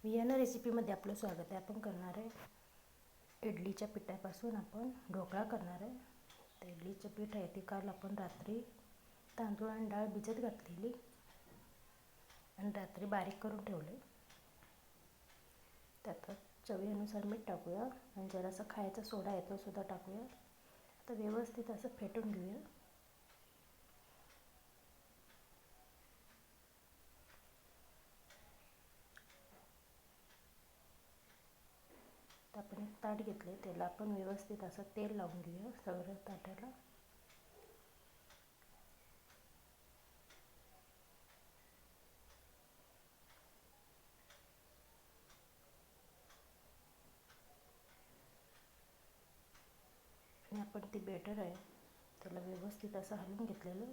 Vienna रेसिपीमध्ये आपलं स्वागत आहे. आपण करणार आहे इडलीच्या पिठापासून आपण ढोकळा करणार आहे. तर इडलीचं पीठ आहे ते काल आपण रात्री तांदूळ आणि डाळ भिजत घातलेली आणि रात्री बारीक करून ठेवले. त्यात चवीनुसार मीठ टाकूया आणि जरासा खायचा सोडा आहे तो सुद्धा टाकूया. आता व्यवस्थित असं फेटून घेऊया. आपण एक ताट घेतले, त्याला आपण व्यवस्थित असं तेल लावून घेऊया सगळ्या ताटाला. आणि आपण ते बेटर आहे त्याला व्यवस्थित असं हलवून घेतलेलं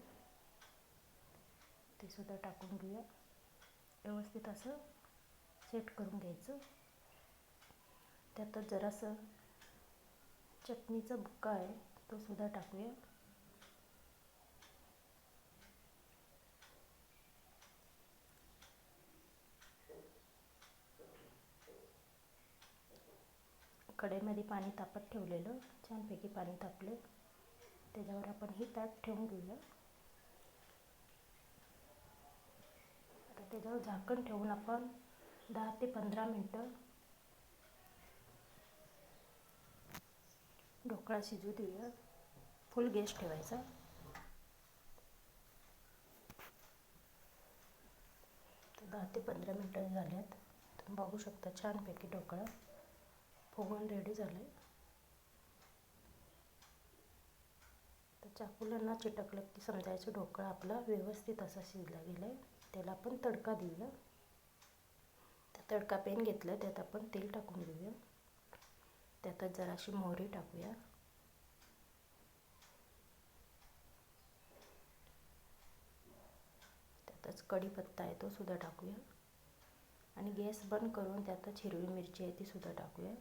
ते सुद्धा टाकून घेऊया. व्यवस्थित असं सेट करून घ्यायचं. त्यातच जरासं चटणीचा बुक्का आहे तो सुद्धा टाकूया. कढईमध्ये पाणी तापत ठेवलेलं, छानपैकी पाणी तापले. त्याच्यावर आपण ही ताट ठेवून घेऊया. आता त्याच्यावर झाकण ठेवून आपण 10 ते 15 मिनटं ढोकळा शिजू देऊया. फुल गॅस ठेवायचा. तर 10 ते 15 मिनटं झाल्यात. तुम्ही बघू शकता छानपैकी ढोकळा फुगून रेडी झाले. तर चाकूला ना चिटकलं की समजायचं ढोकळा आपला व्यवस्थित असा शिजला गेलाय. त्याला आपण तडका देऊया. तर तडका पॅन घेतलं, त्यात आपण तेल टाकून घेऊया. त्यातच जराशी मोहरी टाकूया. त्यातच कढीपत्ता आहे तो सुद्धा टाकूया आणि गॅस बंद करून त्यातच हिरवी मिरची आहे ती सुद्धा टाकूया.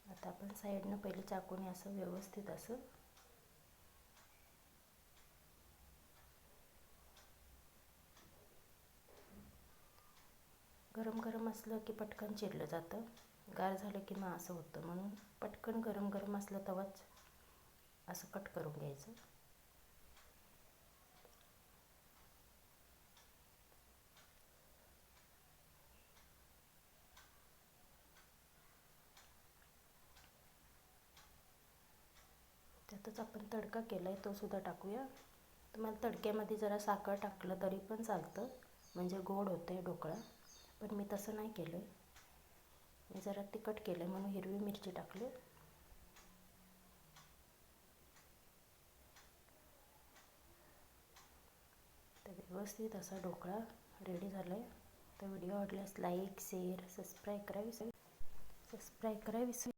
आता आपण साईडनं पहिले चाकूने असं व्यवस्थित असं गरम गरम असलं की पटकन चिरलं जातं. गार झालं की मग असं होतं, म्हणून पटकन गरम गरम असलं तवाच असं कट करून घ्यायचं. त्यातच आपण तडका केला आहे तो सुद्धा टाकूया. तुम्हाला तडक्यामध्ये जरा साखर टाकलं तरी पण चालतं, म्हणजे गोड होतं आहे ढोकळा. पण मी तसं नाही केलं आहे, मी जरा तिखट केलं म्हणून हिरवी मिरची टाकली. तर व्यवस्थित असा ढोकळा रेडी झाला आहे. तर व्हिडिओ आवडल्यास लाईक शेअर सबस्क्राईब करा विसरू